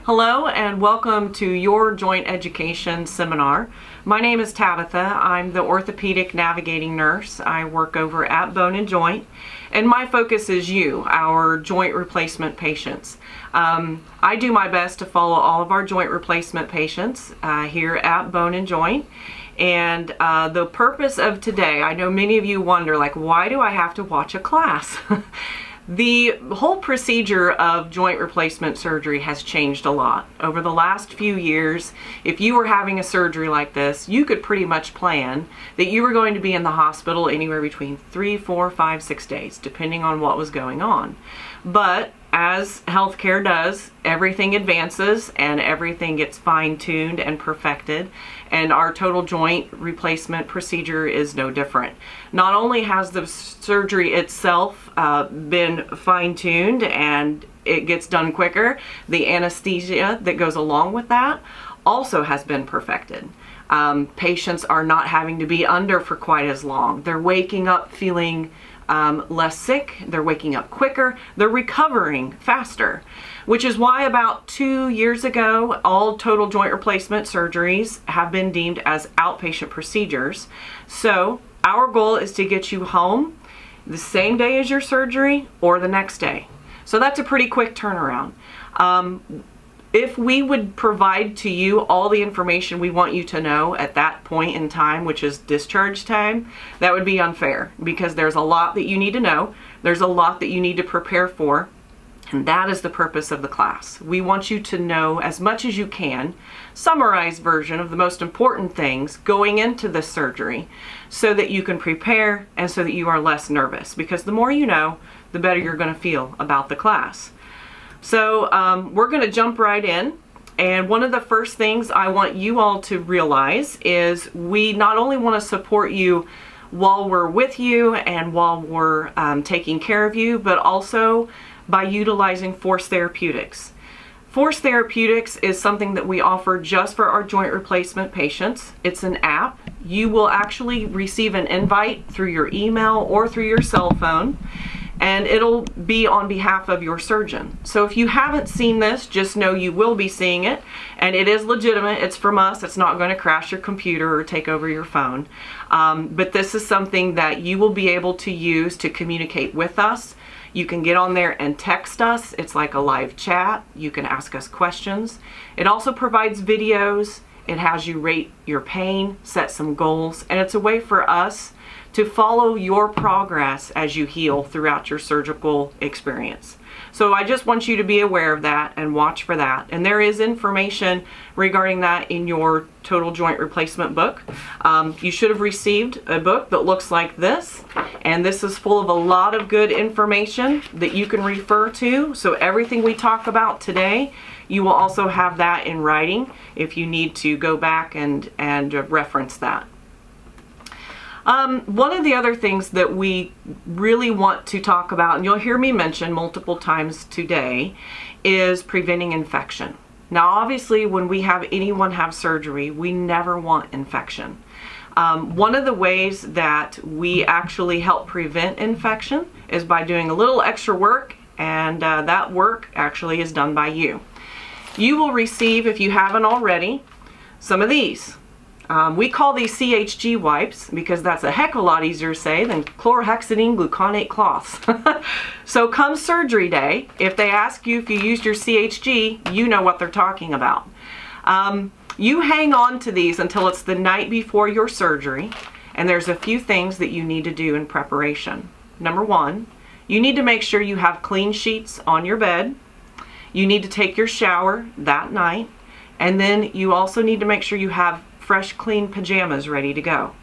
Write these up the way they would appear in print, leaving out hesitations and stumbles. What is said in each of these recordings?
Hello and welcome to your joint education seminar. My name is Tabitha. I'm the orthopedic navigating nurse. I work over at Bone and Joint, and my focus is you, our joint replacement patients. I do my best to follow all of our joint replacement patients here at Bone and Joint. And the purpose of today, I know many of you wonder, like, why do I have to watch a class? The whole procedure of joint replacement surgery has changed a lot. Over the last few years, if you were having a surgery like this, you could pretty much plan that you were going to be in the hospital anywhere between 3, 4, 5, 6 days, depending on what was going on. But as healthcare does, everything advances and everything gets fine-tuned and perfected, and our total joint replacement procedure is no different. Not only has the surgery itself been fine-tuned and it gets done quicker, the anesthesia that goes along with that also has been perfected. Patients are not having to be under for quite as long. They're waking up feeling less sick, they're waking up quicker, they're recovering faster, which is why about 2 years ago, all total joint replacement surgeries have been deemed as outpatient procedures. So our goal is to get you home the same day as your surgery or the next day. So that's a pretty quick turnaround. If we would provide to you all the information we want you to know at that point in time, which is discharge time, that would be unfair because there's a lot that you need to know. There's a lot that you need to prepare for, and that is the purpose of the class. We want you to know as much as you can, summarized version of the most important things going into this surgery so that you can prepare and so that you are less nervous, because the more you know, the better you're going to feel about the class. So we're going to jump right in, and one of the first things I want you all to realize is we not only want to support you while we're with you and while we're taking care of you, but also by utilizing Force Therapeutics. Force Therapeutics is something that we offer just for our joint replacement patients. It's an app. You will actually receive an invite through your email or through your cell phone, and it'll be on behalf of your surgeon. So if you haven't seen this, just know you will be seeing it, and it is legitimate. It's from us. It's not going to crash your computer or take over your phone. But this is something that you will be able to use to communicate with us. You can get on there and text us. It's like a live chat. You can ask us questions. It also provides videos. It has you rate your pain, set some goals, and it's a way for us to follow your progress as you heal throughout your surgical experience. So I just want you to be aware of that and watch for that. And there is information regarding that in your total joint replacement book. You should have received a book that looks like this, and this is full of a lot of good information that you can refer to. So everything we talk about today, you will also have that in writing if you need to go back and reference that. One of the other things that we really want to talk about, and you'll hear me mention multiple times today, is preventing infection. Now, obviously, when we have anyone have surgery, we never want infection. One of the ways that we actually help prevent infection is by doing a little extra work, and that work actually is done by you. You will receive, if you haven't already, some of these. We call these CHG wipes because that's a heck of a lot easier to say than chlorhexidine gluconate cloths. So come surgery day, if they ask you if you used your CHG, you know what they're talking about. You hang on to these until it's the night before your surgery, and there's a few things that you need to do in preparation. Number one, you need to make sure you have clean sheets on your bed. You need to take your shower that night, and then you also need to make sure you have fresh, clean pajamas ready to go.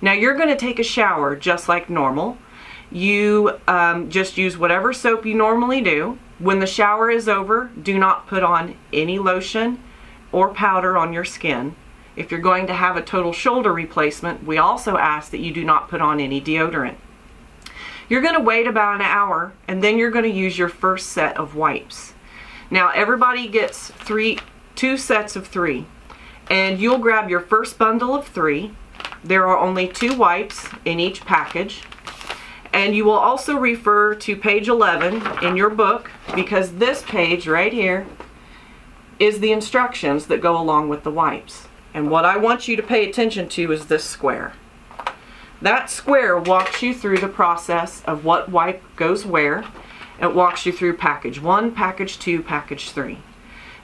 Now you're going to take a shower just like normal. You just use whatever soap you normally do. When the shower is over, do not put on any lotion or powder on your skin. If you're going to have a total shoulder replacement, we also ask that you do not put on any deodorant. You're going to wait about an hour, and then you're going to use your first set of wipes. Now everybody gets two sets of 3. And you'll grab your first bundle of 3. There are only 2 wipes in each package. And you will also refer to page 11 in your book, because this page right here is the instructions that go along with the wipes. And what I want you to pay attention to is this square. That square walks you through the process of what wipe goes where. It walks you through package 1, package 2, package 3.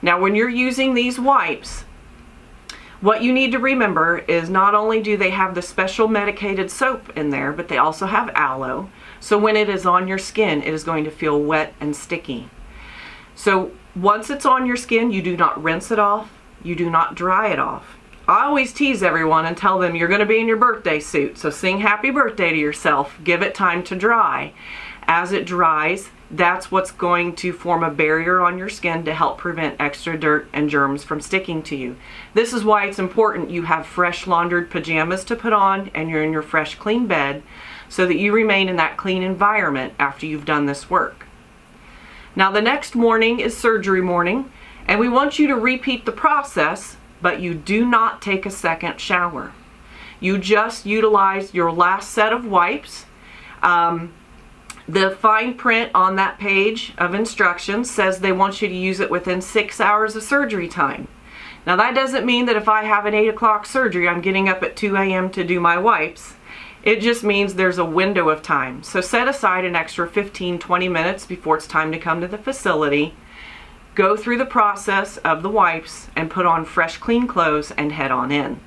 Now when you're using these wipes, what you need to remember is not only do they have the special medicated soap in there, but they also have aloe. So when it is on your skin, it is going to feel wet and sticky. So once it's on your skin, you do not rinse it off, you do not dry it off. I always tease everyone and tell them you're going to be in your birthday suit, so sing happy birthday to yourself, give it time to dry. As it dries, that's what's going to form a barrier on your skin to help prevent extra dirt and germs from sticking to you. This is why it's important you have fresh laundered pajamas to put on and you're in your fresh clean bed so that you remain in that clean environment after you've done this work. Now the next morning is surgery morning, and we want you to repeat the process, but you do not take a second shower. You just utilize your last set of wipes. The fine print on that page of instructions says they want you to use it within 6 hours of surgery time. Now that doesn't mean that if I have an 8 o'clock surgery, I'm getting up at 2 a.m. to do my wipes. It just means there's a window of time. So set aside an extra 15-20 minutes before it's time to come to the facility. Go through the process of the wipes and put on fresh clean clothes and head on in.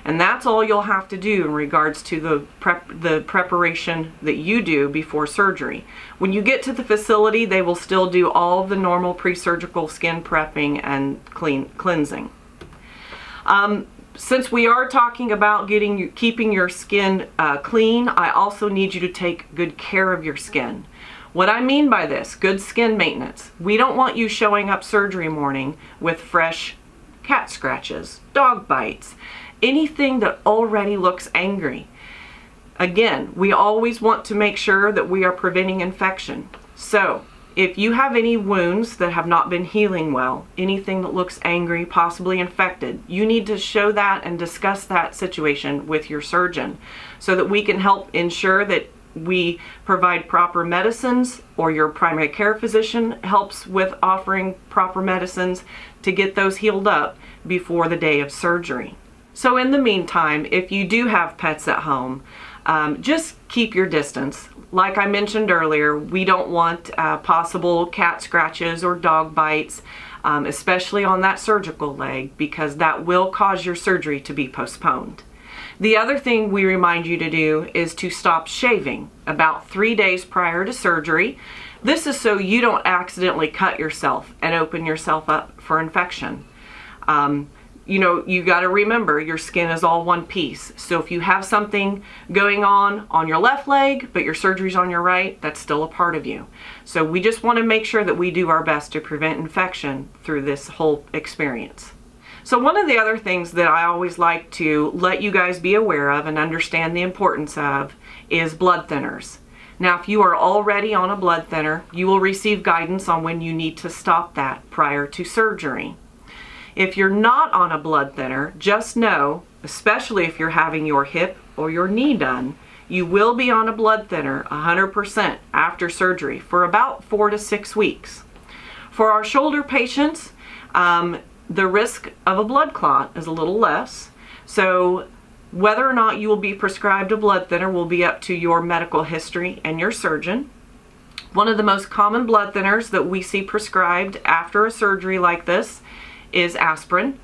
And that's all you'll have to do in regards to the preparation that you do before surgery. When you get to the facility, they will still do all the normal pre-surgical skin prepping and cleansing. Since we are talking about keeping your skin clean, I also need you to take good care of your skin. What I mean by this, good skin maintenance. We don't want you showing up surgery morning with fresh cat scratches, dog bites, anything that already looks angry. Again, we always want to make sure that we are preventing infection. So, if you have any wounds that have not been healing well, anything that looks angry, possibly infected, you need to show that and discuss that situation with your surgeon so that we can help ensure that we provide proper medicines, or your primary care physician helps with offering proper medicines to get those healed up before the day of surgery. So in the meantime, if you do have pets at home, just keep your distance. Like I mentioned earlier, we don't want possible cat scratches or dog bites, especially on that surgical leg, because that will cause your surgery to be postponed. The other thing we remind you to do is to stop shaving about 3 days prior to surgery. This is so you don't accidentally cut yourself and open yourself up for infection. You got to remember your skin is all one piece. So if you have something going on your left leg, but your surgery's on your right, that's still a part of you. So we just want to make sure that we do our best to prevent infection through this whole experience. So one of the other things that I always like to let you guys be aware of and understand the importance of is blood thinners. Now, if you are already on a blood thinner, you will receive guidance on when you need to stop that prior to surgery. If you're not on a blood thinner, just know, especially if you're having your hip or your knee done, you will be on a blood thinner 100% after surgery for about 4 to 6 weeks. For our shoulder patients, the risk of a blood clot is a little less. So whether or not you will be prescribed a blood thinner will be up to your medical history and your surgeon. One of the most common blood thinners that we see prescribed after a surgery like this is aspirin.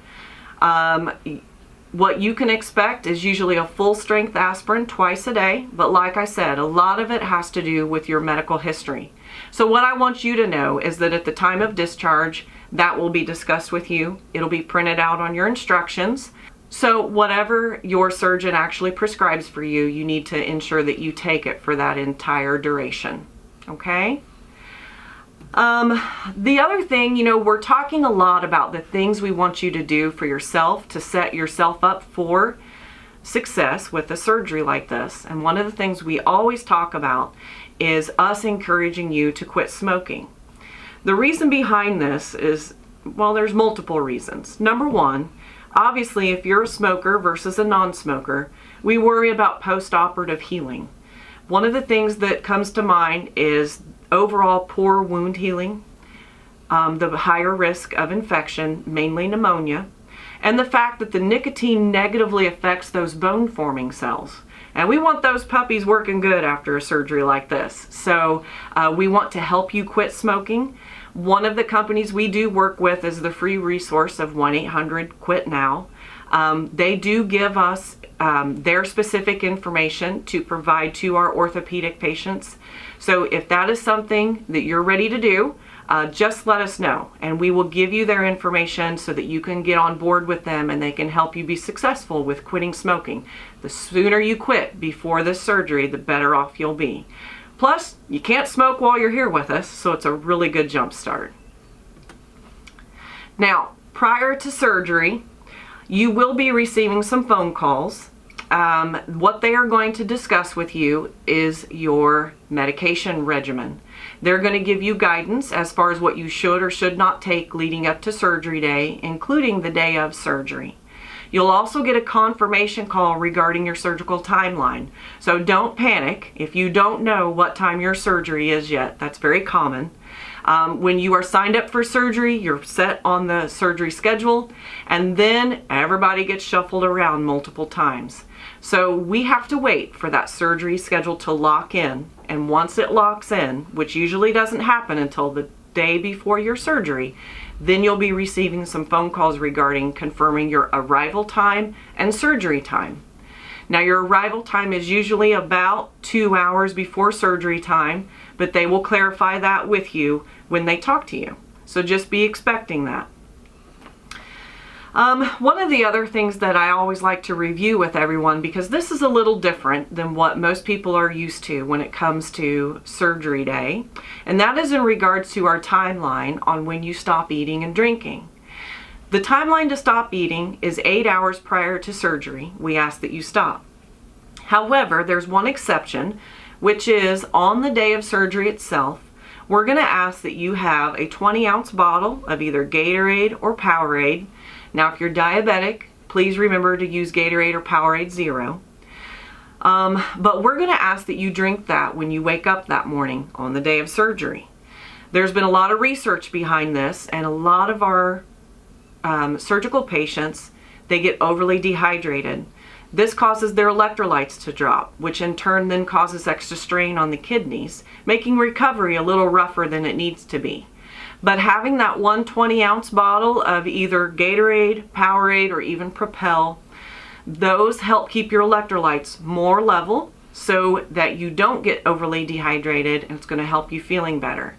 What you can expect is usually a full strength aspirin twice a day, but like I said, a lot of it has to do with your medical history. So what I want you to know is that at the time of discharge, that will be discussed with you. It'll be printed out on your instructions. So whatever your surgeon actually prescribes for you, you need to ensure that you take it for that entire duration. Okay? The other thing, we're talking a lot about the things we want you to do for yourself to set yourself up for success with a surgery like this. And one of the things we always talk about is us encouraging you to quit smoking. The reason behind this is, well, there's multiple reasons. Number one, obviously, if you're a smoker versus a non-smoker, we worry about post-operative healing. One of the things that comes to mind is overall poor wound healing, the higher risk of infection, mainly pneumonia, and the fact that the nicotine negatively affects those bone forming cells. And we want those puppies working good after a surgery like this. So we want to help you quit smoking. One of the companies we do work with is the free resource of 1-800-QUIT-NOW. They do give us their specific information to provide to our orthopedic patients. So if that is something that you're ready to do, just let us know and we will give you their information so that you can get on board with them and they can help you be successful with quitting smoking. The sooner you quit before this surgery, the better off you'll be. Plus, you can't smoke while you're here with us, so it's a really good jump start. Now, prior to surgery, you will be receiving some phone calls. What they are going to discuss with you is your medication regimen. They're going to give you guidance as far as what you should or should not take leading up to surgery day, including the day of surgery. You'll also get a confirmation call regarding your surgical timeline. So don't panic if you don't know what time your surgery is yet. That's very common. When you are signed up for surgery, you're set on the surgery schedule, and then everybody gets shuffled around multiple times. So we have to wait for that surgery schedule to lock in, and once it locks in, which usually doesn't happen until the day before your surgery, then you'll be receiving some phone calls regarding confirming your arrival time and surgery time. Now, your arrival time is usually about 2 hours before surgery time, but they will clarify that with you when they talk to you. So just be expecting that. One of the other things that I always like to review with everyone, because this is a little different than what most people are used to when it comes to surgery day, and that is in regards to our timeline on when you stop eating and drinking. The timeline to stop eating is 8 hours prior to surgery. We ask that you stop. However, there's one exception, which is on the day of surgery itself, we're going to ask that you have a 20-ounce bottle of either Gatorade or Powerade. Now, if you're diabetic, please remember to use Gatorade or Powerade Zero. But we're going to ask that you drink that when you wake up that morning on the day of surgery. There's been a lot of research behind this, and a lot of our surgical patients, they get overly dehydrated. This causes their electrolytes to drop, which in turn then causes extra strain on the kidneys, making recovery a little rougher than it needs to be. But having that 120-ounce bottle of either Gatorade, Powerade, or even Propel, those help keep your electrolytes more level so that you don't get overly dehydrated, and it's going to help you feeling better.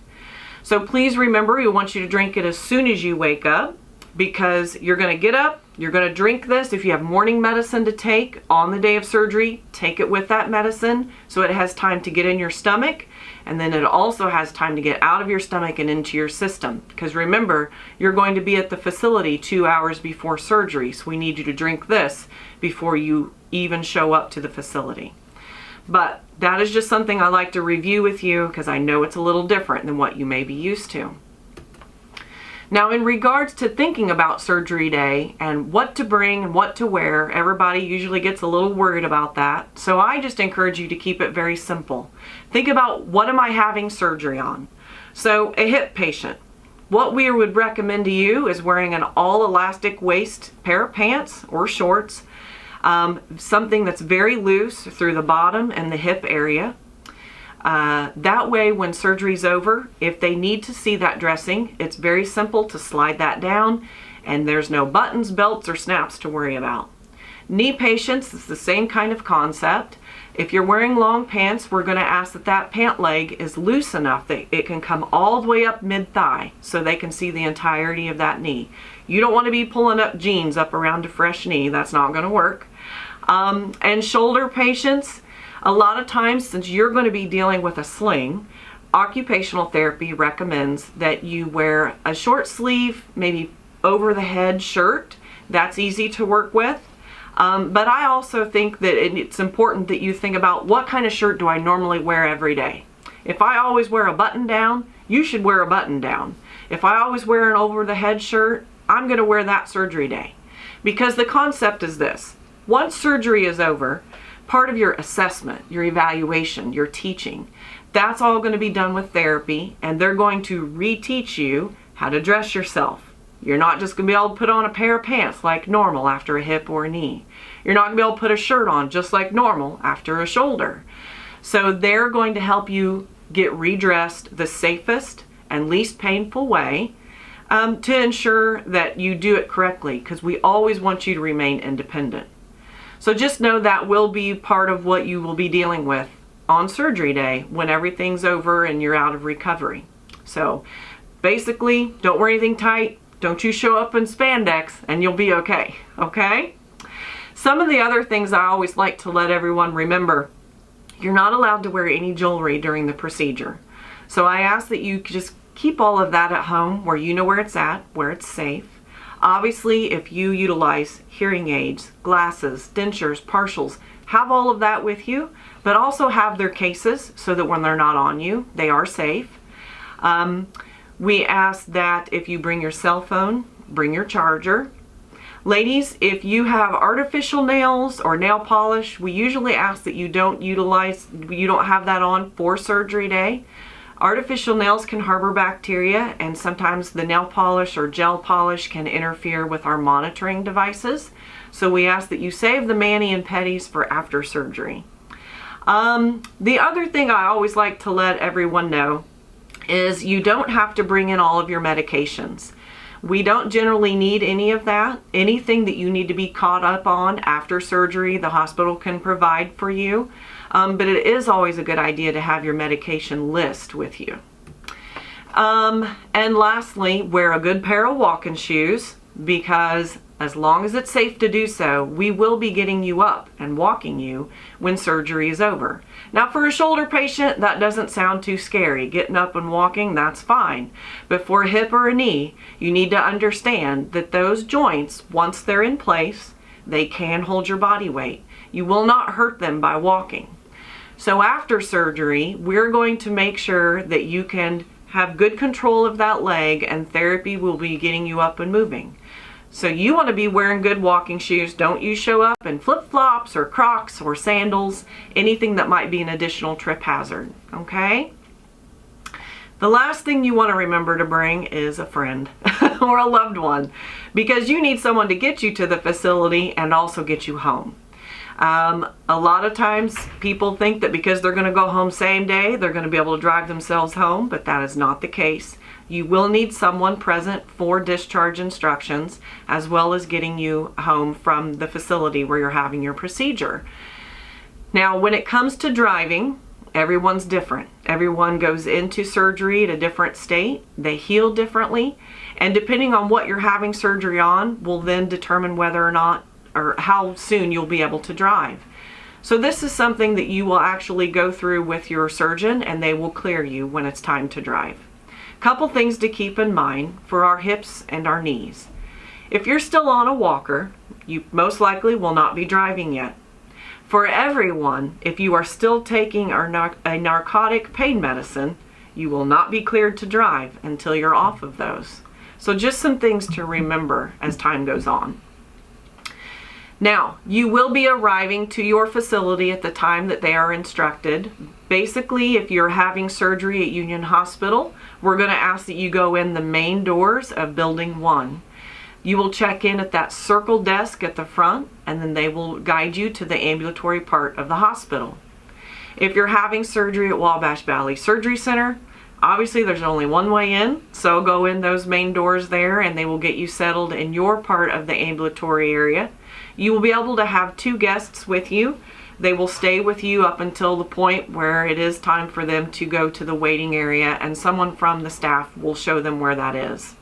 So please remember, we want you to drink it as soon as you wake up, because you're going to get up, you're going to drink this. If you have morning medicine to take on the day of surgery, take it with that medicine so it has time to get in your stomach, and then it also has time to get out of your stomach and into your system. Because remember, you're going to be at the facility 2 hours before surgery, so we need you to drink this before you even show up to the facility. But that is just something I like to review with you because I know it's a little different than what you may be used to. Now, in regards to thinking about surgery day and what to bring and what to wear, everybody usually gets a little worried about that. So I just encourage you to keep it very simple. Think about, what am I having surgery on? So a hip patient, what we would recommend to you is wearing an all elastic waist pair of pants or shorts, something that's very loose through the bottom and the hip area. That way, when surgery's over, if they need to see that dressing, it's very simple to slide that down, and there's no buttons, belts, or snaps to worry about. Knee patients, it's the same kind of concept. If you're wearing long pants, we're going to ask that that pant leg is loose enough that it can come all the way up mid-thigh so they can see the entirety of that knee. You don't want to be pulling up jeans up around a fresh knee. That's not going to work. And shoulder patients, a lot of times, since you're going to be dealing with a sling, occupational therapy recommends that you wear a short sleeve, maybe over the head shirt. That's easy to work with. But I also think that it's important that you think about, what kind of shirt do I normally wear every day? If I always wear a button down, you should wear a button down. If I always wear an over the head shirt, I'm going to wear that surgery day. Because the concept is this: once surgery is over, part of your assessment, your evaluation, your teaching, that's all going to be done with therapy, and they're going to reteach you how to dress yourself. You're not just going to be able to put on a pair of pants like normal after a hip or a knee. You're not going to be able to put a shirt on just like normal after a shoulder. So they're going to help you get redressed the safest and least painful way to ensure that you do it correctly, because we always want you to remain independent. So just know that will be part of what you will be dealing with on surgery day when everything's over and you're out of recovery. So basically, don't wear anything tight. Don't you show up in spandex and you'll be okay, okay? Some of the other things I always like to let everyone remember: you're not allowed to wear any jewelry during the procedure. So I ask that you just keep all of that at home where you know where it's at, where it's safe. Obviously, if you utilize hearing aids, glasses, dentures, partials, have all of that with you, but also have their cases so that when they're not on you, they are safe. We ask that if you bring your cell phone, bring your charger. Ladies, if you have artificial nails or nail polish, we usually ask that you don't have that on for surgery day. Artificial nails can harbor bacteria, and sometimes the nail polish or gel polish can interfere with our monitoring devices. So we ask that you save the mani and petties for after surgery. The other thing I always like to let everyone know is you don't have to bring in all of your medications. We don't generally need any of that. Anything that you need to be caught up on after surgery, the hospital can provide for you. But it is always a good idea to have your medication list with you. And lastly, wear a good pair of walking shoes, because as long as it's safe to do so, we will be getting you up and walking you when surgery is over. Now, for a shoulder patient, that doesn't sound too scary. Getting up and walking, that's fine. But for a hip or a knee, you need to understand that those joints, once they're in place, they can hold your body weight. You will not hurt them by walking. So after surgery, we're going to make sure that you can have good control of that leg, and therapy will be getting you up and moving. So you want to be wearing good walking shoes. Don't you show up in flip-flops or Crocs or sandals, anything that might be an additional trip hazard, okay? The last thing you want to remember to bring is a friend or a loved one, because you need someone to get you to the facility and also get you home. A lot of times people think that because they're going to go home same day, they're going to be able to drive themselves home, but that is not the case. You will need someone present for discharge instructions, as well as getting you home from the facility where you're having your procedure. Now, when it comes to driving, everyone's different. Everyone goes into surgery at a different state. They heal differently, and depending on what you're having surgery on will then determine whether or not or how soon you'll be able to drive. So this is something that you will actually go through with your surgeon, and they will clear you when it's time to drive. Couple things to keep in mind for our hips and our knees. If you're still on a walker, you most likely will not be driving yet. For everyone, if you are still taking a narcotic pain medicine, you will not be cleared to drive until you're off of those. So just some things to remember as time goes on. Now, you will be arriving to your facility at the time that they are instructed. Basically, if you're having surgery at Union Hospital, we're going to ask that you go in the main doors of Building 1. You will check in at that circle desk at the front, and then they will guide you to the ambulatory part of the hospital. If you're having surgery at Wabash Valley Surgery Center, obviously there's only one way in, so go in those main doors there, and they will get you settled in your part of the ambulatory area. You will be able to have 2 guests with you. They will stay with you up until the point where it is time for them to go to the waiting area, and someone from the staff will show them where that is.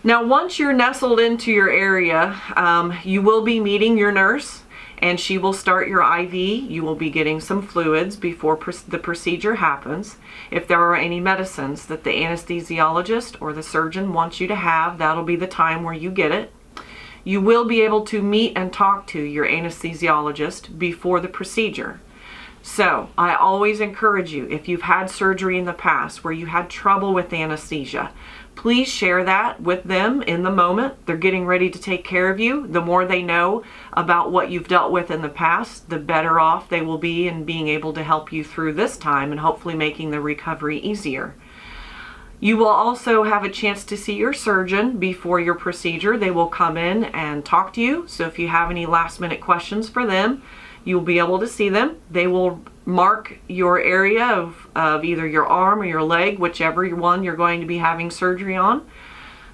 Now, once you're nestled into your area, you will be meeting your nurse, and she will start your IV. You will be getting some fluids before the procedure happens. If there are any medicines that the anesthesiologist or the surgeon wants you to have, that'll be the time where you get it. You will be able to meet and talk to your anesthesiologist before the procedure. So I always encourage you, if you've had surgery in the past where you had trouble with anesthesia, please share that with them in the moment. They're getting ready to take care of you. The more they know about what you've dealt with in the past, the better off they will be in being able to help you through this time and hopefully making the recovery easier. You will also have a chance to see your surgeon before your procedure. They will come in and talk to you. So if you have any last minute questions for them, you'll be able to see them. They will mark your area of either your arm or your leg, whichever one you're going to be having surgery on.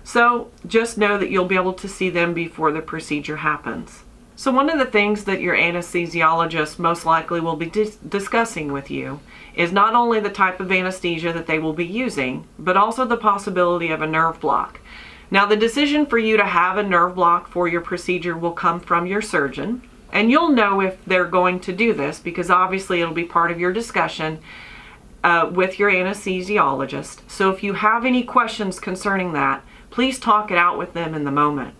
So just know that you'll be able to see them before the procedure happens. So one of the things that your anesthesiologist most likely will be discussing with you is not only the type of anesthesia that they will be using, but also the possibility of a nerve block. Now, the decision for you to have a nerve block for your procedure will come from your surgeon, and you'll know if they're going to do this because obviously it'll be part of your discussion with your anesthesiologist. So if you have any questions concerning that, please talk it out with them in the moment.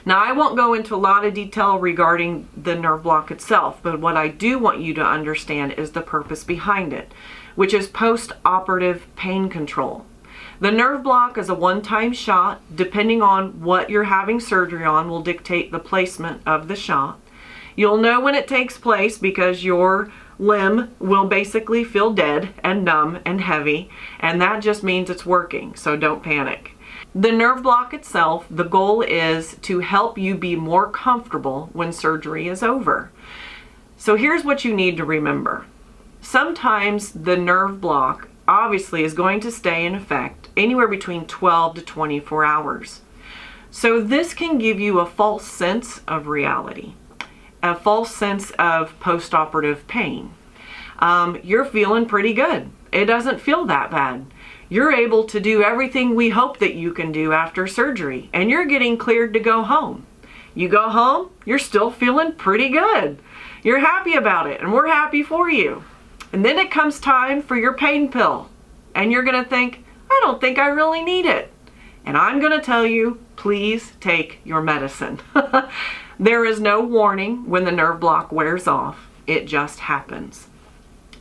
Now, I won't go into a lot of detail regarding the nerve block itself, but what I do want you to understand is the purpose behind it, which is post-operative pain control. The nerve block is a one-time shot. Depending on what you're having surgery on will dictate the placement of the shot. You'll know when it takes place because your limb will basically feel dead and numb and heavy, and that just means it's working, so don't panic. The nerve block itself, the goal is to help you be more comfortable when surgery is over. So here's what you need to remember. Sometimes the nerve block obviously is going to stay in effect anywhere between 12 to 24 hours. So this can give you a false sense of reality, a false sense of post-operative pain. You're feeling pretty good. It doesn't feel that bad. You're able to do everything we hope that you can do after surgery, and you're getting cleared to go home. You go home, you're still feeling pretty good. You're happy about it, and we're happy for you. And then it comes time for your pain pill, and you're going to think, I don't think I really need it. And I'm going to tell you, please take your medicine. There is no warning when the nerve block wears off. It just happens.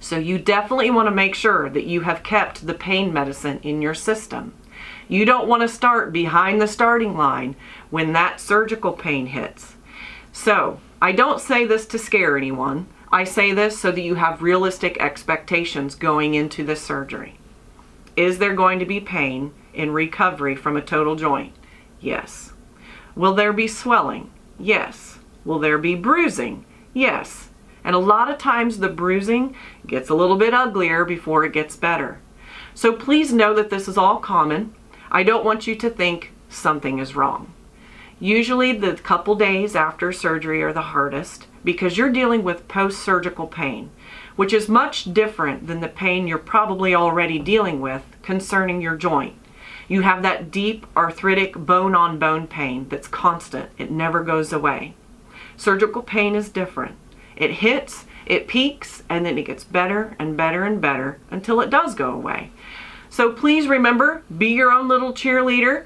So you definitely want to make sure that you have kept the pain medicine in your system. You don't want to start behind the starting line when that surgical pain hits. So I don't say this to scare anyone. I say this so that you have realistic expectations going into the surgery. Is there going to be pain in recovery from a total joint? Yes. Will there be swelling? Yes. Will there be bruising? Yes. And a lot of times the bruising gets a little bit uglier before it gets better. So please know that this is all common. I don't want you to think something is wrong. Usually the couple days after surgery are the hardest because you're dealing with post-surgical pain, which is much different than the pain you're probably already dealing with concerning your joint. You have that deep arthritic bone-on-bone pain that's constant. It never goes away. Surgical pain is different. It hits, it peaks, and then it gets better and better and better until it does go away. So please remember, be your own little cheerleader.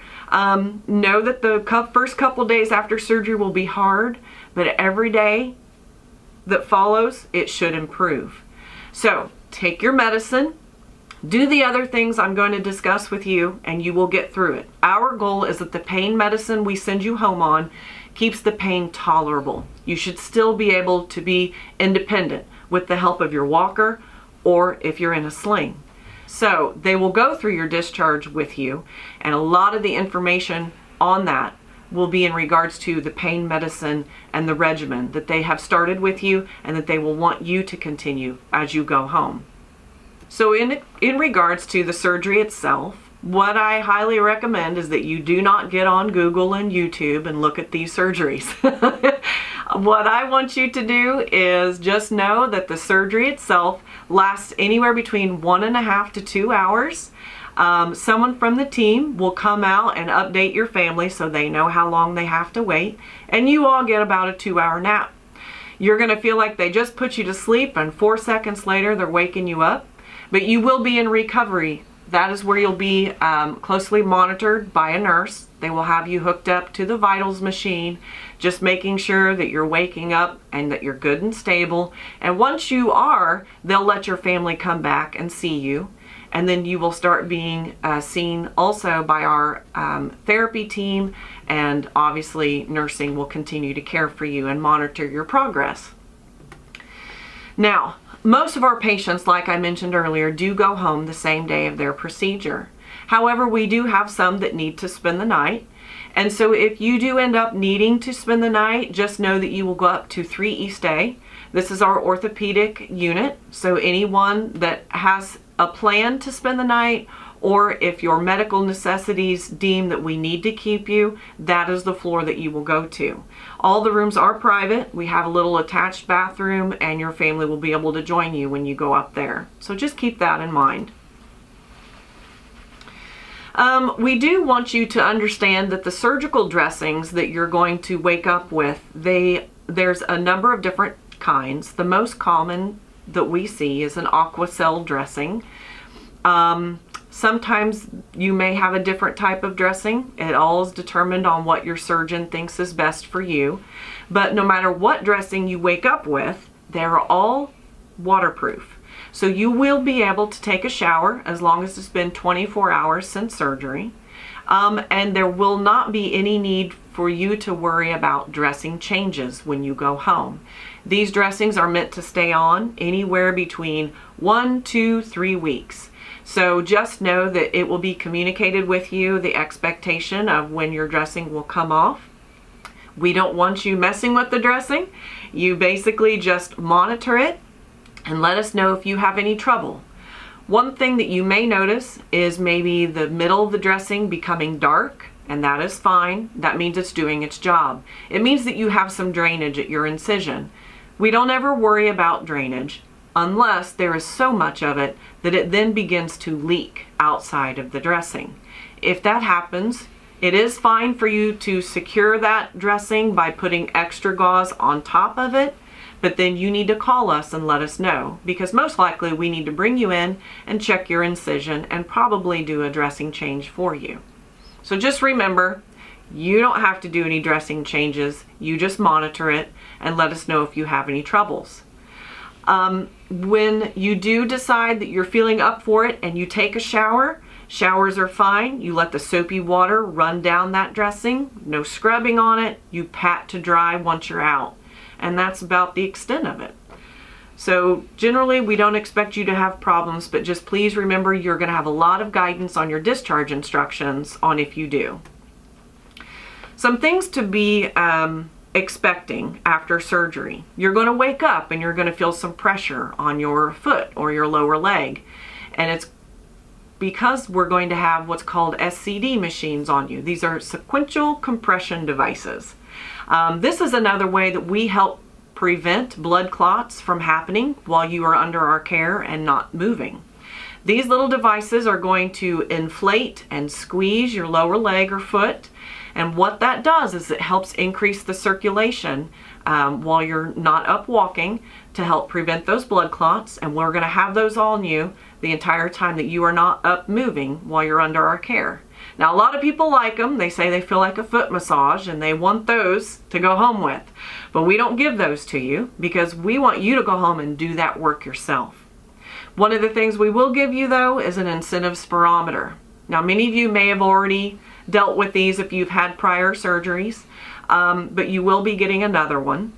Know that the first couple days after surgery will be hard, but every day that follows, it should improve. So take your medicine, do the other things I'm going to discuss with you, and you will get through it. Our goal is that the pain medicine we send you home on keeps the pain tolerable. You should still be able to be independent with the help of your walker or if you're in a sling. So they will go through your discharge with you, and a lot of the information on that will be in regards to the pain medicine and the regimen that they have started with you and that they will want you to continue as you go home. So in regards to the surgery itself, what I highly recommend is that you do not get on Google and YouTube and look at these surgeries. What I want you to do is just know that the surgery itself lasts anywhere between 1.5 to 2 hours. Someone from the team will come out and update your family so they know how long they have to wait, and you all get about a 2-hour nap. You're going to feel like they just put you to sleep and 4 seconds later they're waking you up, but you will be in recovery. That is where you'll be closely monitored by a nurse. They will have you hooked up to the vitals machine, just making sure that you're waking up and that you're good and stable. And once you are, they'll let your family come back and see you. And then you will start being seen also by our therapy team, and obviously nursing will continue to care for you and monitor your progress. Now, most of our patients, like I mentioned earlier, do go home the same day of their procedure. However, we do have some that need to spend the night. And so if you do end up needing to spend the night, just know that you will go up to 3 East A. This is our orthopedic unit. So anyone that has a plan to spend the night, or if your medical necessities deem that we need to keep you, that is the floor that you will go to. All the rooms are private. We have a little attached bathroom, and your family will be able to join you when you go up there. So just keep that in mind. We do want you to understand that the surgical dressings that you're going to wake up with, there's a number of different kinds. The most common that we see is an aqua cell dressing. Sometimes you may have a different type of dressing. It all is determined on what your surgeon thinks is best for you. But no matter what dressing you wake up with, they're all waterproof. So you will be able to take a shower as long as it's been 24 hours since surgery. And there will not be any need for you to worry about dressing changes when you go home. These dressings are meant to stay on anywhere between 1, 2, 3 weeks. So just know that it will be communicated with you, the expectation of when your dressing will come off. We don't want you messing with the dressing. You basically just monitor it and let us know if you have any trouble. One thing that you may notice is maybe the middle of the dressing becoming dark, and that is fine. That means it's doing its job. It means that you have some drainage at your incision. We don't ever worry about drainage unless there is so much of it that it then begins to leak outside of the dressing. If that happens, it is fine for you to secure that dressing by putting extra gauze on top of it, but then you need to call us and let us know, because most likely we need to bring you in and check your incision and probably do a dressing change for you. So just remember, you don't have to do any dressing changes. You just monitor it and let us know if you have any troubles. When you do decide that you're feeling up for it and you take a shower, showers are fine. You let the soapy water run down that dressing, no scrubbing on it. You pat to dry once you're out. And that's about the extent of it. So generally we don't expect you to have problems, but just please remember you're going to have a lot of guidance on your discharge instructions on if you do. Some things to be expecting after surgery. You're going to wake up and you're going to feel some pressure on your foot or your lower leg. And it's because we're going to have what's called SCD machines on you. These are sequential compression devices. This is another way that we help prevent blood clots from happening while you are under our care and not moving. These little devices are going to inflate and squeeze your lower leg or foot. And what that does is it helps increase the circulation while you're not up walking to help prevent those blood clots. And we're going to have those on you the entire time that you are not up moving while you're under our care. Now, a lot of people like them. They say they feel like a foot massage and they want those to go home with. But we don't give those to you because we want you to go home and do that work yourself. One of the things we will give you, though, is an incentive spirometer. Now, many of you may have already dealt with these if you've had prior surgeries, but you will be getting another one.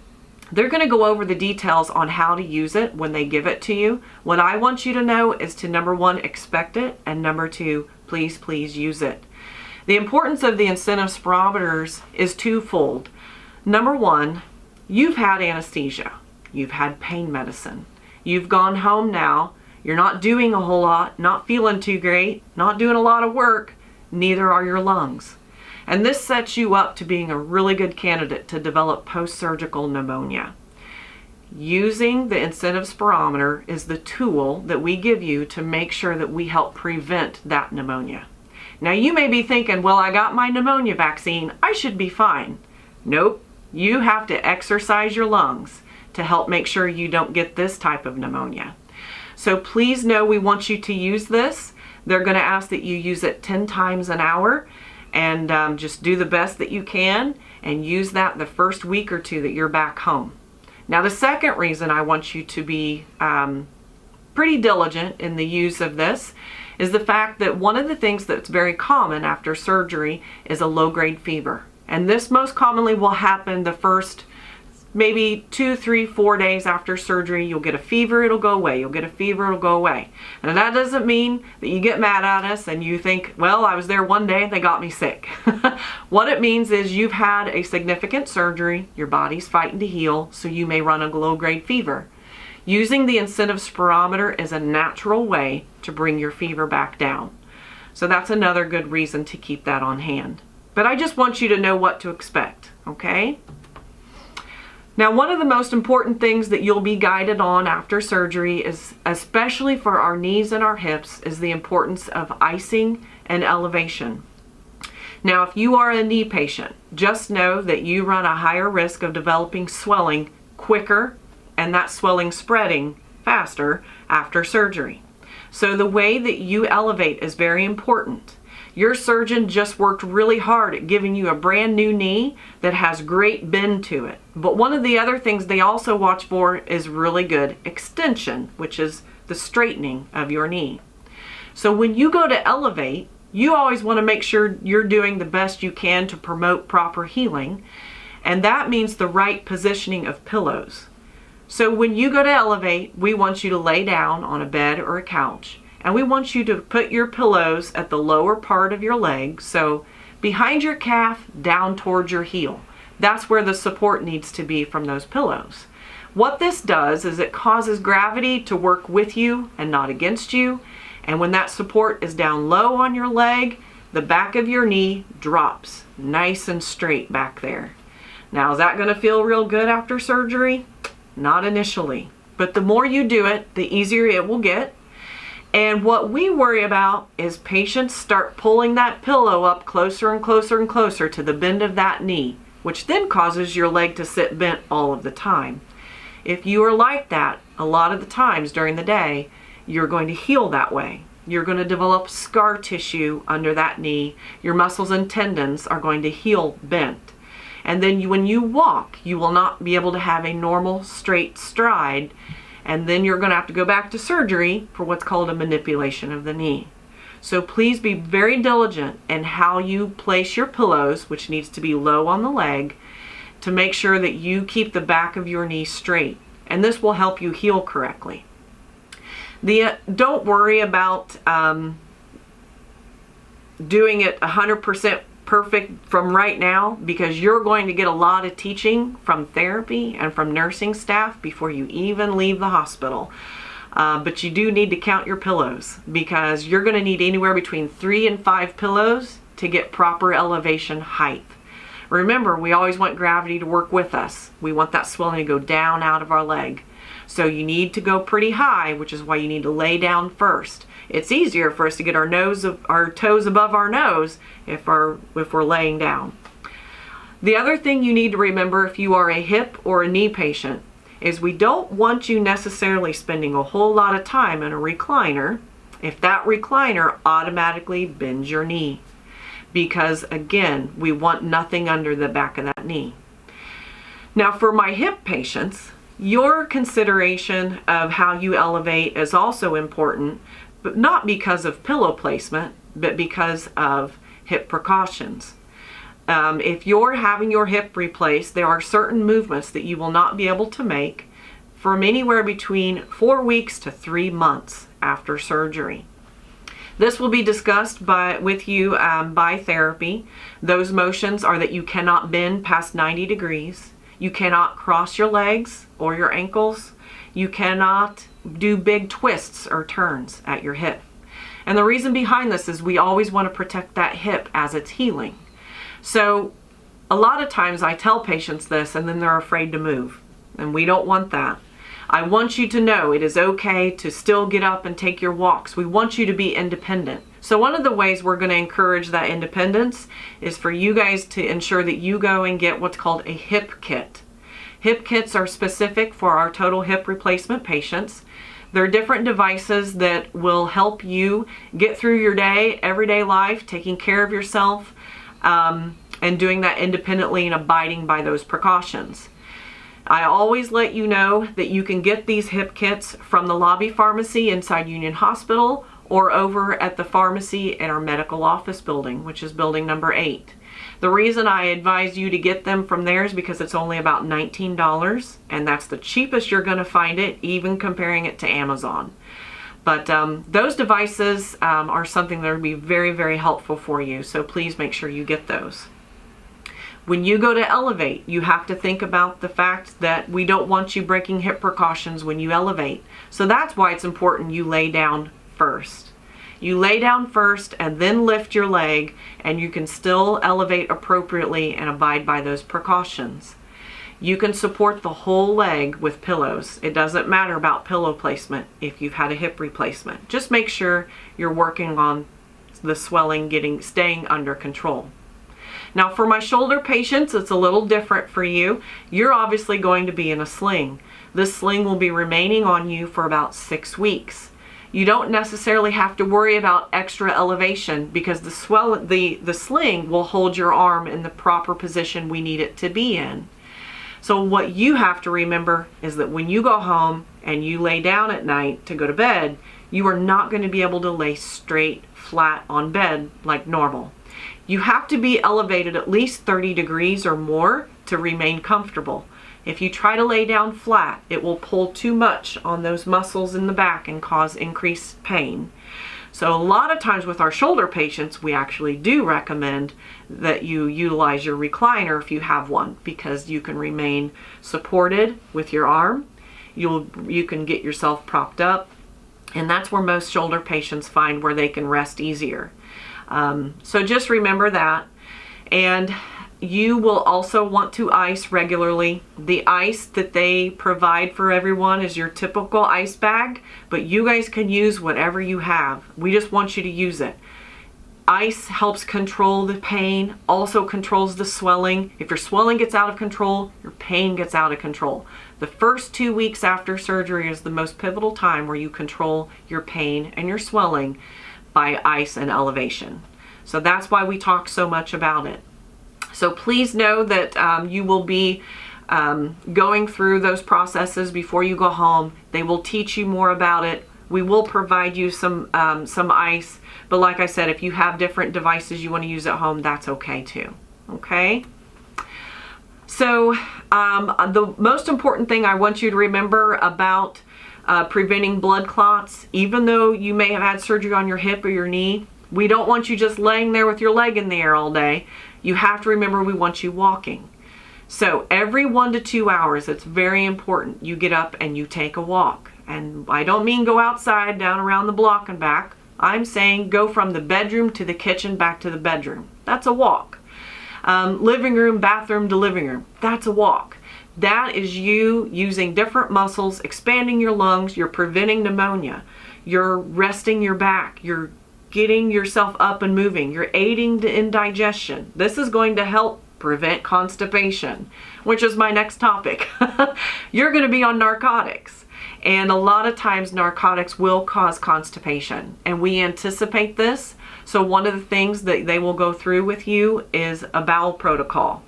They're going to go over the details on how to use it when they give it to you. What I want you to know is to, number one, expect it, and number two, please use it. The importance of the incentive spirometers is twofold. Number one, you've had anesthesia. You've had pain medicine. You've gone home now. You're not doing a whole lot, not feeling too great, not doing a lot of work. Neither are your lungs. And this sets you up to being a really good candidate to develop post-surgical pneumonia. Using the incentive spirometer is the tool that we give you to make sure that we help prevent that pneumonia. Now you may be thinking, well, I got my pneumonia vaccine, I should be fine. Nope, you have to exercise your lungs to help make sure you don't get this type of pneumonia. So please know we want you to use this. They're going to ask that you use it 10 times an hour and just do the best that you can and use that the first week or two that you're back home. Now, the second reason I want you to be pretty diligent in the use of this is the fact that one of the things that's very common after surgery is a low-grade fever. And this most commonly will happen the first maybe 2, 3, 4 days after surgery, you'll get a fever, it'll go away. You'll get a fever, it'll go away. And that doesn't mean that you get mad at us and you think, well, I was there one day and they got me sick. What it means is you've had a significant surgery, your body's fighting to heal, so you may run a low-grade fever. Using the incentive spirometer is a natural way to bring your fever back down. So that's another good reason to keep that on hand. But I just want you to know what to expect, okay? Now, one of the most important things that you'll be guided on after surgery is, especially for our knees and our hips, is the importance of icing and elevation. Now, if you are a knee patient, just know that you run a higher risk of developing swelling quicker and that swelling spreading faster after surgery. So the way that you elevate is very important. Your surgeon just worked really hard at giving you a brand new knee that has great bend to it. But one of the other things they also watch for is really good extension, which is the straightening of your knee. So when you go to elevate, you always want to make sure you're doing the best you can to promote proper healing. And that means the right positioning of pillows. So when you go to elevate, we want you to lay down on a bed or a couch. And we want you to put your pillows at the lower part of your leg, so behind your calf, down towards your heel. That's where the support needs to be from those pillows. What this does is it causes gravity to work with you and not against you. And when that support is down low on your leg, the back of your knee drops nice and straight back there. Now, is that going to feel real good after surgery? Not initially. But the more you do it, the easier it will get. And what we worry about is patients start pulling that pillow up closer and closer and closer to the bend of that knee, which then causes your leg to sit bent all of the time. If you are like that, a lot of the times during the day, you're going to heal that way. You're going to develop scar tissue under that knee. Your muscles and tendons are going to heal bent. And then when you walk, you will not be able to have a normal straight stride. And then you're going to have to go back to surgery for what's called a manipulation of the knee. So please be very diligent in how you place your pillows, which needs to be low on the leg, to make sure that you keep the back of your knee straight. And this will help you heal correctly. Don't worry about doing it 100% perfect from right now, because you're going to get a lot of teaching from therapy and from nursing staff before you even leave the hospital. But you do need to count your pillows, because you're going to need anywhere between 3 and 5 pillows to get proper elevation height. Remember, we always want gravity to work with us. We want that swelling to go down out of our leg. So you need to go pretty high, which is why you need to lay down first. It's easier for us to get our toes above our nose if we're laying down. The other thing you need to remember if you are a hip or a knee patient is we don't want you necessarily spending a whole lot of time in a recliner if that recliner automatically bends your knee. Because again, we want nothing under the back of that knee. Now for my hip patients, your consideration of how you elevate is also important, but not because of pillow placement, but because of hip precautions. If you're having your hip replaced, there are certain movements that you will not be able to make from anywhere between 4 weeks to 3 months after surgery. This will be discussed with you by therapy. Those motions are that you cannot bend past 90 degrees. You cannot cross your legs or your ankles. You cannot do big twists or turns at your hip. And the reason behind this is we always want to protect that hip as it's healing. So a lot of times I tell patients this and then they're afraid to move. And we don't want that. I want you to know it is okay to still get up and take your walks. We want you to be independent. So one of the ways we're going to encourage that independence is for you guys to ensure that you go and get what's called a hip kit. Hip kits are specific for our total hip replacement patients. They're different devices that will help you get through your day, everyday life, taking care of yourself, and doing that independently and abiding by those precautions. I always let you know that you can get these hip kits from the lobby pharmacy inside Union Hospital or over at the pharmacy in our medical office building, which is building number 8. The reason I advise you to get them from there is because it's only about $19, and that's the cheapest you're going to find it, even comparing it to Amazon. But those devices are something that would be very, very helpful for you, so please make sure you get those. When you go to elevate, you have to think about the fact that we don't want you breaking hip precautions when you elevate. So that's why it's important you lay down first. You lay down first and then lift your leg, and you can still elevate appropriately and abide by those precautions. You can support the whole leg with pillows. It doesn't matter about pillow placement if you've had a hip replacement. Just make sure you're working on the swelling staying under control. Now for my shoulder patients, it's a little different for you. You're obviously going to be in a sling. This sling will be remaining on you for about 6 weeks. You don't necessarily have to worry about extra elevation because the sling will hold your arm in the proper position we need it to be in. So what you have to remember is that when you go home and you lay down at night to go to bed, you are not going to be able to lay straight, flat on bed like normal. You have to be elevated at least 30 degrees or more to remain comfortable. If you try to lay down flat, it will pull too much on those muscles in the back and cause increased pain. So a lot of times with our shoulder patients, we actually do recommend that you utilize your recliner if you have one, because you can remain supported with your arm. You can get yourself propped up, and that's where most shoulder patients find where they can rest easier. So just remember that. And you will also want to ice regularly. The ice that they provide for everyone is your typical ice bag, but you guys can use whatever you have. We just want you to use it. Ice helps control the pain, also controls the swelling. If your swelling gets out of control, your pain gets out of control. The first 2 weeks after surgery is the most pivotal time where you control your pain and your swelling by ice and elevation. So that's why we talk so much about it. So please know that you will be going through those processes before you go home. They will teach you more about it. We will provide you some ice. But like I said, if you have different devices you want to use at home, that's okay too. Okay? So the most important thing I want you to remember about preventing blood clots, even though you may have had surgery on your hip or your knee, we don't want you just laying there with your leg in the air all day. You have to remember we want you walking. So every 1 to 2 hours, it's very important you get up and you take a walk. And I don't mean go outside, down around the block and back. I'm saying go from the bedroom to the kitchen, back to the bedroom. That's a walk. Living room, bathroom to living room. That's a walk. That is you using different muscles, expanding your lungs. You're preventing pneumonia. You're resting your back. You're getting yourself up and moving. You're aiding in digestion. This is going to help prevent constipation, which is my next topic. You're going to be on narcotics. And a lot of times narcotics will cause constipation, and we anticipate this. So one of the things that they will go through with you is a bowel protocol.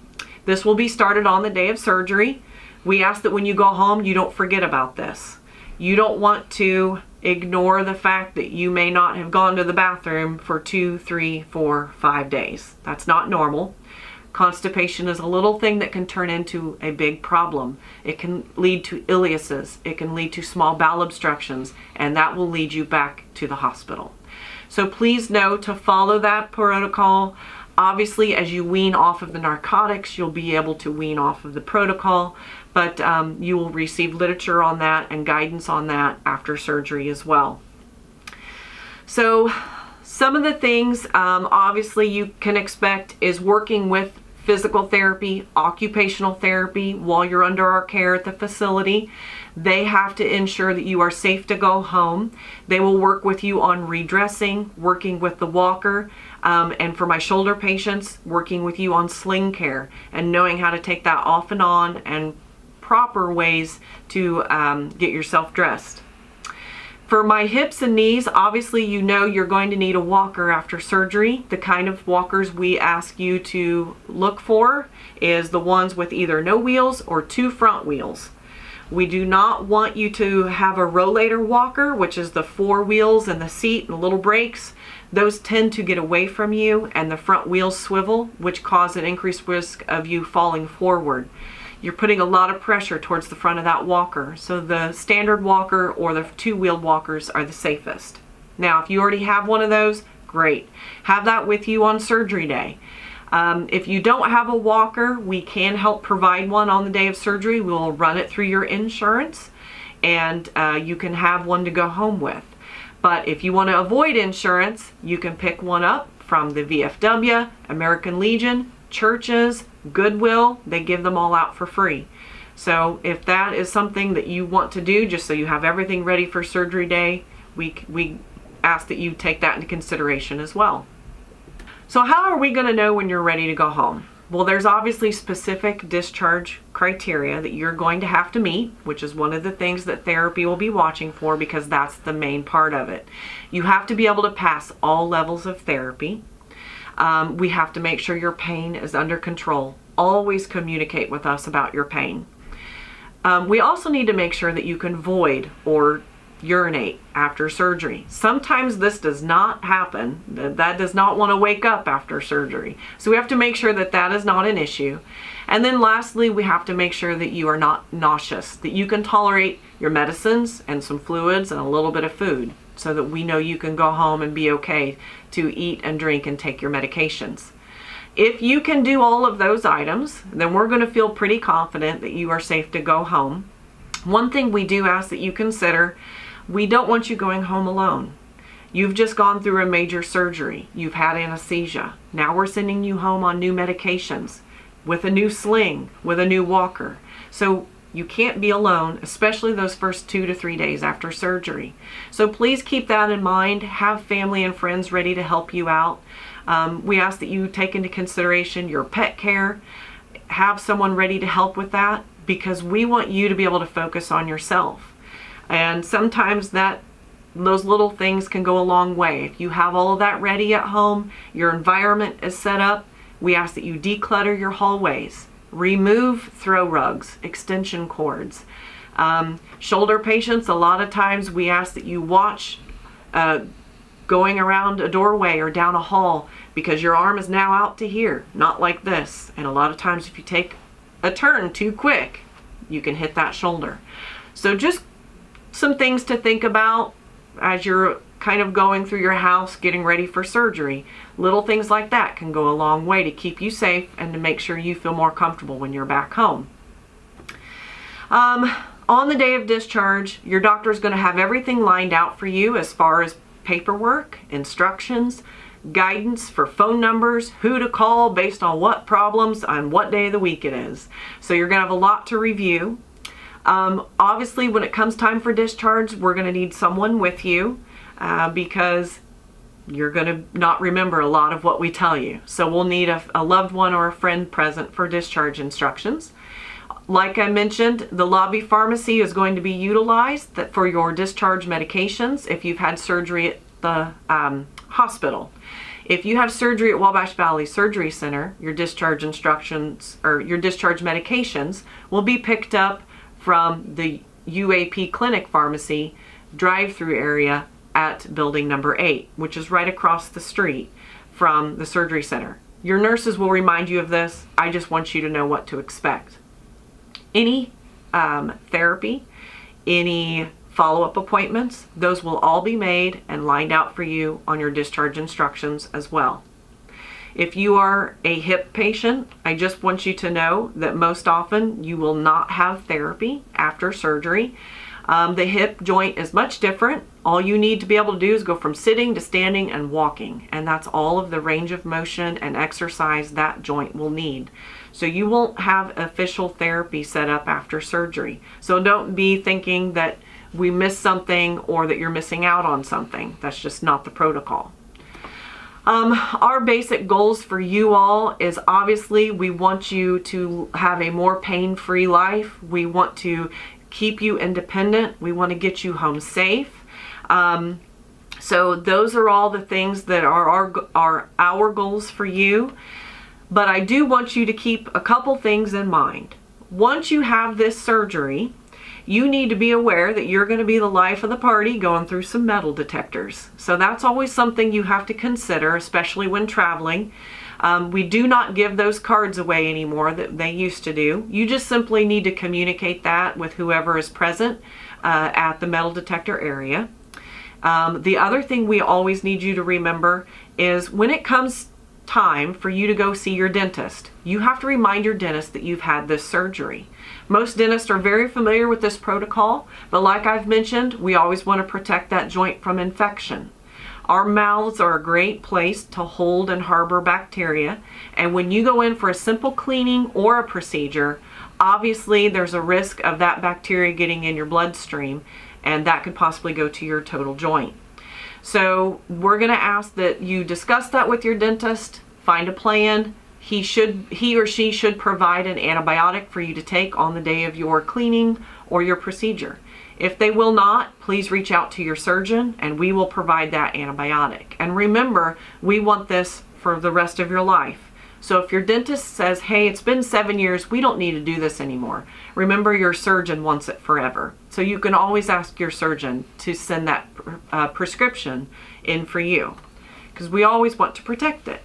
This will be started on the day of surgery. We ask that when you go home, you don't forget about this. You don't want to ignore the fact that you may not have gone to the bathroom for 2, 3, 4, 5 days. That's not normal. Constipation is a little thing that can turn into a big problem. It can lead to ileuses. It can lead to small bowel obstructions, and that will lead you back to the hospital. So please know to follow that protocol. Obviously, as you wean off of the narcotics, you'll be able to wean off of the protocol, but you will receive literature on that and guidance on that after surgery as well. So some of the things obviously you can expect is working with physical therapy, occupational therapy while you're under our care at the facility. They have to ensure that you are safe to go home. They will work with you on redressing, working with the walker, and for my shoulder patients, working with you on sling care and knowing how to take that off and on and proper ways to get yourself dressed. For my hips and knees, obviously you know you're going to need a walker after surgery. The kind of walkers we ask you to look for is the ones with either no wheels or 2 front wheels. We do not want you to have a rollator walker, which is the 4 wheels and the seat and the little brakes. Those tend to get away from you, and the front wheels swivel, which cause an increased risk of you falling forward. You're putting a lot of pressure towards the front of that walker. So the standard walker or the 2-wheeled walkers are the safest. Now, if you already have one of those, great. Have that with you on surgery day. If you don't have a walker, we can help provide one on the day of surgery. We'll run it through your insurance, and you can have one to go home with. But if you want to avoid insurance, you can pick one up from the VFW, American Legion, churches, Goodwill. They give them all out for free. So if that is something that you want to do, just so you have everything ready for surgery day, we ask that you take that into consideration as well. So how are we going to know when you're ready to go home? Well, there's obviously specific discharge criteria that you're going to have to meet, which is one of the things that therapy will be watching for, because that's the main part of it. You have to be able to pass all levels of therapy. We have to make sure your pain is under control. Always communicate with us about your pain. We also need to make sure that you can void or urinate after surgery. Sometimes this does not happen. That does not want to wake up after surgery. So we have to make sure that that is not an issue. And then lastly, we have to make sure that you are not nauseous, that you can tolerate your medicines and some fluids and a little bit of food, so that we know you can go home and be okay to eat and drink and take your medications. If you can do all of those items, then we're going to feel pretty confident that you are safe to go home. One thing we do ask that you consider: we don't want you going home alone. You've just gone through a major surgery. You've had anesthesia. Now we're sending you home on new medications, with a new sling, with a new walker. So you can't be alone, especially those first 2 to 3 days after surgery. So please keep that in mind. Have family and friends ready to help you out. We ask that you take into consideration your pet care. Have someone ready to help with that, because we want you to be able to focus on yourself. And sometimes those little things can go a long way. If you have all of that ready at home, your environment is set up, we ask that you declutter your hallways, remove throw rugs, extension cords. Shoulder patients, a lot of times we ask that you watch going around a doorway or down a hall, because your arm is now out to here, not like this. And a lot of times if you take a turn too quick, you can hit that shoulder. So just some things to think about as you're kind of going through your house getting ready for surgery. Little things like that can go a long way to keep you safe and to make sure you feel more comfortable when you're back home. On the day of discharge, your doctor is going to have everything lined out for you as far as paperwork, instructions, guidance for phone numbers, who to call based on what problems and what day of the week it is. So you're going to have a lot to review. Obviously, when it comes time for discharge, we're going to need someone with you because you're going to not remember a lot of what we tell you. So we'll need a loved one or a friend present for discharge instructions. Like I mentioned, the lobby pharmacy is going to be utilized for your discharge medications if you've had surgery at the hospital. If you have surgery at Wabash Valley Surgery Center, your discharge instructions or your discharge medications will be picked up from the UAP Clinic Pharmacy drive-through area at building number 8, which is right across the street from the surgery center. Your nurses will remind you of this. I just want you to know what to expect. Any therapy, any follow-up appointments, those will all be made and lined out for you on your discharge instructions as well. If you are a hip patient, I just want you to know that most often you will not have therapy after surgery. The hip joint is much different. All you need to be able to do is go from sitting to standing and walking, and that's all of the range of motion and exercise that joint will need. So you won't have official therapy set up after surgery. So don't be thinking that we missed something or that you're missing out on something. That's just not the protocol. Our basic goals for you all is obviously we want you to have a more pain-free life. We want to keep you independent. We want to get you home safe. So those are all the things that are our goals for you. But I do want you to keep a couple things in mind. Once you have this surgery, you need to be aware that you're going to be the life of the party going through some metal detectors. So that's always something you have to consider, especially when traveling. We do not give those cards away anymore that they used to do. You just simply need to communicate that with whoever is present at the metal detector area. The other thing we always need you to remember is when it comes time for you to go see your dentist, you have to remind your dentist that you've had this surgery. Most dentists are very familiar with this protocol, but like I've mentioned, we always want to protect that joint from infection. Our mouths are a great place to hold and harbor bacteria, and when you go in for a simple cleaning or a procedure, obviously there's a risk of that bacteria getting in your bloodstream, and that could possibly go to your total joint. So we're going to ask that you discuss that with your dentist, find a plan. He or she should provide an antibiotic for you to take on the day of your cleaning or your procedure. If they will not, please reach out to your surgeon and we will provide that antibiotic. And remember, we want this for the rest of your life. So if your dentist says, hey, it's been 7 years, we don't need to do this anymore, remember your surgeon wants it forever. So you can always ask your surgeon to send that prescription in for you, because we always want to protect it.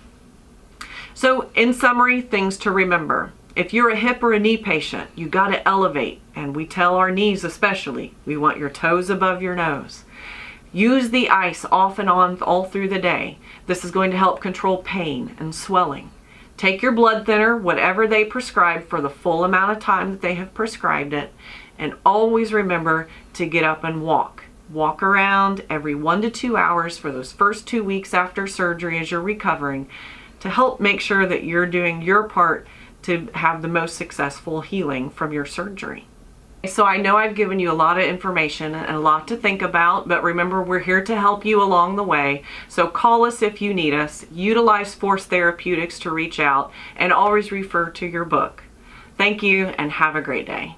So in summary, things to remember. If you're a hip or a knee patient, you got to elevate, and we tell our knees especially, we want your toes above your nose. Use the ice off and on all through the day. This is going to help control pain and swelling. Take your blood thinner, whatever they prescribe, for the full amount of time that they have prescribed it, and always remember to get up and walk. Walk around every 1 to 2 hours for those first 2 weeks after surgery as you're recovering, to help make sure that you're doing your part to have the most successful healing from your surgery. So I know I've given you a lot of information and a lot to think about, but remember, we're here to help you along the way. So call us if you need us, utilize Force Therapeutics to reach out, and always refer to your book. Thank you and have a great day.